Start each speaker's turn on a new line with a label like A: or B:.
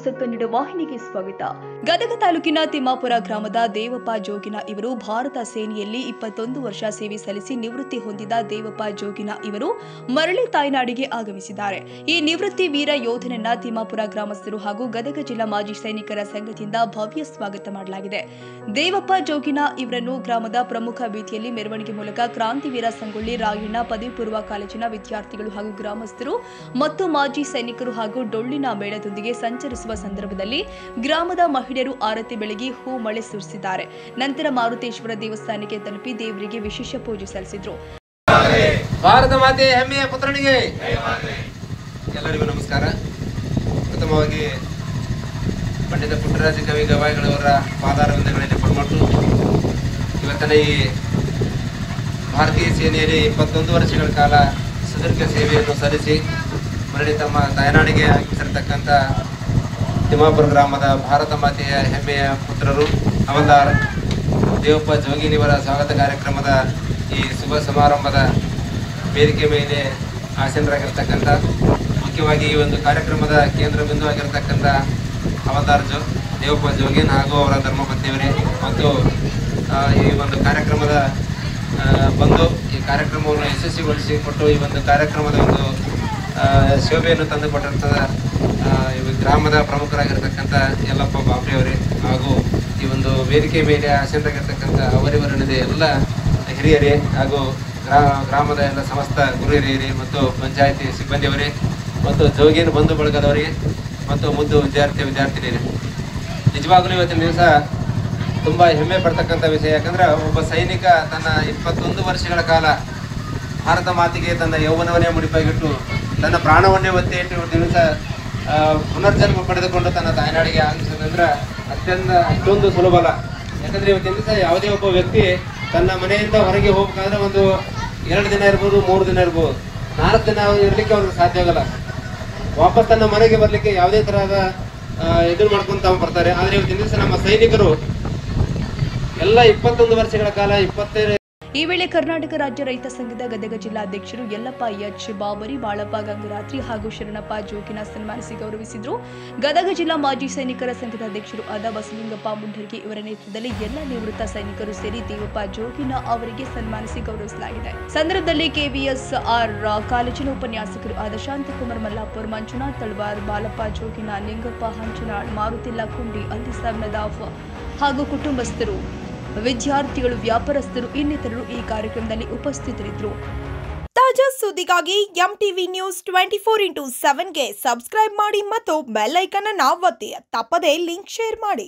A: News Kannada ವಾಹಿನಿಗೆ ಸ್ವಾಗತ. ಗದಗ ತಾಲೂಕಿನ ತಿಮ್ಮಾಪುರ ಗ್ರಾಮದ ದೇವಪ್ಪ ಜೋಗಿನ ಇವರು ಭಾರತ ಸೇನೆಯಲ್ಲಿ 21 ವರ್ಷ ಸೇವೆ ಸಲ್ಲಿಸಿ ನಿವೃತ್ತಿ ಹೊಂದಿದ ದೇವಪ್ಪ ಜೋಗಿನ ಇವರು ಮರಳಿ ತಾಯ್ನಾಡಿಗೆ ಆಗಮಿಸಿದ್ದಾರೆ. ಈ ನಿವೃತ್ತಿ ವೀರ ಯೋಧನನ್ನ ತಿಮ್ಮಾಪುರ ಗ್ರಾಮಸ್ಥರು ಹಾಗೂ ಗದಗ ಜಿಲ್ಲಾ ಮಾಜಿ ಸೈನಿಕರ ಸಂಘದಿಂದ ಭವ್ಯ ಸ್ವಾಗತ ಮಾಡಲಾಗಿದೆ. ದೇವಪ್ಪ ಜೋಗಿನ ಇವರನ್ನು ಗ್ರಾಮದ ಪ್ರಮುಖ ಬೀದಿಯಲ್ಲಿ ಮೆರವಣಿಗೆ ಮೂಲಕ ಕ್ರಾಂತಿವೀರ ಸಂಗೊಳ್ಳಿ ರಾಯಣ್ಣ ಪದವಿ ಪೂರ್ವ ಕಾಲೇಜಿನ ವಿದ್ಯಾರ್ಥಿಗಳು ಹಾಗೂ ಗ್ರಾಮಸ್ಥರು ಮತ್ತು ಮಾಜಿ ಸೈನಿಕರು ಹಾಗೂ ಡೊಳ್ಳಿನ ಮೇಳದೊಂದಿಗೆ ಸಂಚರಿಸುವ ಸಂದರ್ಭದಲ್ಲಿ ಗ್ರಾಮದ ಮಹಿಳೆಯರು ಆರತಿ ಬೆಳಗಿ ಹೂ ಮಳೆ ಸುರಿಸಿದ್ದಾರೆ. ನಂತರ ಮಾರುತೇಶ್ವರ ದೇವಸ್ಥಾನಕ್ಕೆ ತಲುಪಿ ದೇವರಿಗೆ ವಿಶೇಷ ಪೂಜೆ ಸಲ್ಲಿಸಿದರು.
B: ಭಾರತ ಮಾತೆ ಹೆಮ್ಮೆಯ ಪುತ್ರನಿಗೆ ಎಲ್ಲರಿಗೂ ನಮಸ್ಕಾರ. ಪ್ರಥಮವಾಗಿ ಪಂಡಿತ ಪುಟ್ಟರಾಜ ಕವಿ ಗವಾಯಿಗಳವರ ಪಾದಾರವಿಂದಗಳಲ್ಲಿ ಪಡ್ಮಟ್ಟು ಇವತ್ತಿನ ಈ ಭಾರತೀಯ ಸೇನೆಯಲ್ಲಿ 21 ವರ್ಷಗಳ ಕಾಲ ಸುದೀರ್ಘ ಸೇವೆಯನ್ನು ಸಲ್ಲಿಸಿ ಮರಳಿ ತಮ್ಮ ತಾಯ್ನಾಡಿಗೆ ಆಗಮಿಸಿರ್ತಕ್ಕಂಥ ತಿಮ್ಮಾಪುರ ಗ್ರಾಮದ ಭಾರತ ಮಾತೆಯ ಹೆಮ್ಮೆಯ ಪುತ್ರರು ಹವಲ್ದಾರ್ ದೇವಪ್ಪ ಜೋಗಿನಿಯವರ ಸ್ವಾಗತ ಕಾರ್ಯಕ್ರಮದ ಈ ಶುಭ ಸಮಾರಂಭದ ವೇದಿಕೆ ಮೇಲೆ ಆಸೀನರಾಗಿರ್ತಕ್ಕಂಥ, ಮುಖ್ಯವಾಗಿ ಈ ಒಂದು ಕಾರ್ಯಕ್ರಮದ ಕೇಂದ್ರ ಬಿಂದು ಆಗಿರ್ತಕ್ಕಂಥ ಹವಲ್ದಾರ್ ದೇವಪ್ಪ ಜೋಗಿನ್ ಹಾಗೂ ಅವರ ಧರ್ಮಪತ್ನಿಯವರೇ ಮತ್ತು ಈ ಒಂದು ಕಾರ್ಯಕ್ರಮದ ಬಂದು ಈ ಕಾರ್ಯಕ್ರಮವನ್ನು ಯಶಸ್ವಿಗೊಳಿಸಿಕೊಟ್ಟು ಈ ಒಂದು ಕಾರ್ಯಕ್ರಮದ ಒಂದು ಶೋಭೆಯನ್ನು ತಂದುಕೊಟ್ಟಿರ್ತದ ಗ್ರಾಮದ ಪ್ರಮುಖರಾಗಿರ್ತಕ್ಕಂಥ ಯಲ್ಲಪ್ಪ ಬಾಬ್ರಿಯವರೇ ಹಾಗೂ ಈ ಒಂದು ವೇದಿಕೆ ಮೇಲೆ ಆಸೀನರಾಗಿರ್ತಕ್ಕಂಥ ಅವರಿವರನಿದೆ ಎಲ್ಲ ಹಿರಿಯರೇ ಹಾಗೂ ಗ್ರಾಮದ ಎಲ್ಲ ಸಮಸ್ತ ಗುರು ಹಿರಿಯರೇ ಮತ್ತು ಪಂಚಾಯತಿ ಸಿಬ್ಬಂದಿಯವರೇ ಮತ್ತು ಜೋಗಿನ ಬಂಧು ಬಳಗದವರಿಗೆ ಮತ್ತು ಮುದ್ದು ವಿದ್ಯಾರ್ಥಿನಿಯರೇ, ನಿಜವಾಗಲೂ ಇವತ್ತಿನ ದಿವಸ ತುಂಬ ಹೆಮ್ಮೆ ಪಡ್ತಕ್ಕಂಥ ವಿಷಯ. ಯಾಕಂದ್ರೆ ಒಬ್ಬ ಸೈನಿಕ ತನ್ನ 21 ವರ್ಷಗಳ ಕಾಲ ಭಾರತ ಮಾತಿಗೆ ತನ್ನ ಯೌವನವನ್ನೇ ಮುಡಿಪಾಗಿಟ್ಟು ತನ್ನ ಪ್ರಾಣವನ್ನೇ ಒತ್ತಿ ಇಟ್ಟು ದಿವಸ ಪುನರ್ಜನ್ಮ ಪಡೆದುಕೊಂಡು ತನ್ನ ತಾಯ್ನಾಡಿಗೆ ಆಗಮಿಸೋದಂದ್ರೆ ಅಷ್ಟೊಂದು ಸುಲಭ ಅಲ್ಲ. ಯಾಕಂದ್ರೆ ಇವತ್ತಿನ ದಿವಸ ಯಾವುದೇ ಒಬ್ಬ ವ್ಯಕ್ತಿ ತನ್ನ ಮನೆಯಿಂದ ಹೊರಗೆ ಹೋಗ್ಬೇಕಾದ್ರೆ ಒಂದು 2 ದಿನ ಇರ್ಬೋದು, 3 ದಿನ ಇರ್ಬೋದು, 4 ದಿನ ಇರಲಿಕ್ಕೆ ಅವ್ರಿಗೆ ಸಾಧ್ಯ ಆಗಲ್ಲ. ವಾಪಸ್ ತನ್ನ ಮನೆಗೆ ಬರಲಿಕ್ಕೆ ಯಾವುದೇ ತರಹದ ಎದುರು ಮಾಡ್ಕೊಂತ ಬರ್ತಾರೆ. ಆದರೆ ಇವತ್ತಿನ ದಿವಸ ನಮ್ಮ ಸೈನಿಕರು ಎಲ್ಲ 21 ವರ್ಷಗಳ ಕಾಲ
A: ಈ ವೇಳೆ ಕರ್ನಾಟಕ ರಾಜ್ಯ ರೈತ ಸಂಘದ ಗದಗ ಜಿಲ್ಲಾಧ್ಯಕ್ಷರು ಯಲ್ಲಪ್ಪ ಎಚ್ ಬಾಬರಿ, ಬಾಳಪ್ಪ ಗಂಗರಾತ್ರಿ ಹಾಗೂ ಶರಣಪ್ಪ ಜೋಗಿನ ಸನ್ಮಾನಿಸಿ ಗೌರವಿಸಿದರು. ಗದಗ ಜಿಲ್ಲಾ ಮಾಜಿ ಸೈನಿಕರ ಸಂಘದ ಅಧ್ಯಕ್ಷರು ಆದ ಬಸಲಿಂಗಪ್ಪ ಮುಂಡರ್ಗಿ ಇವರ ನೇತೃತ್ವದಲ್ಲಿ ಎಲ್ಲ ನಿವೃತ್ತ ಸೈನಿಕರು ಸೇರಿ ದೇವಪ್ಪ ಜೋಗಿನ ಅವರಿಗೆ ಸನ್ಮಾನಿಸಿ ಗೌರವಿಸಲಾಗಿದೆ. ಸಂದರ್ಭದಲ್ಲಿ ಕೆವಿಎಸ್ಆರ್ ಕಾಲೇಜಿನ ಉಪನ್ಯಾಸಕರು ಆದ ಶಾಂತಕುಮಾರ್ ಮಲ್ಲಾಪುರ್, ಮಂಜುನಾಥ್ ತಳವಾರ್, ಬಾಲಪ್ಪ ಜೋಗಿನ, ಲಿಂಗಪ್ಪ ಹಂಚನಾಳ್, ಮಾರುತಿಲ್ಲಾ ಕುಂಡಿ, ಅಲ್ಲಿಸಾಬ್ ನದಾಫ್ ಹಾಗೂ ಕುಟುಂಬಸ್ಥರು, ವಿದ್ಯಾರ್ಥಿಗಳು, ವ್ಯಾಪಾರಸ್ಥರು ಇನ್ನಿತರರು ಈ ಕಾರ್ಯಕ್ರಮದಲ್ಲಿ ಉಪಸ್ಥಿತರಿದ್ದರು.
C: ತಾಜಾ ಸುದ್ದಿಗಾಗಿ ಎಂಟಿವಿ ನ್ಯೂಸ್ 24x7ಗೆ ಸಬ್ಸ್ಕ್ರೈಬ್ ಮಾಡಿ ಮತ್ತು ಬೆಲ್ ಐಕಾನ್ ಅನ್ನು ಒತ್ತಿ. ತಪ್ಪದೇ ಲಿಂಕ್ ಶೇರ್ ಮಾಡಿ.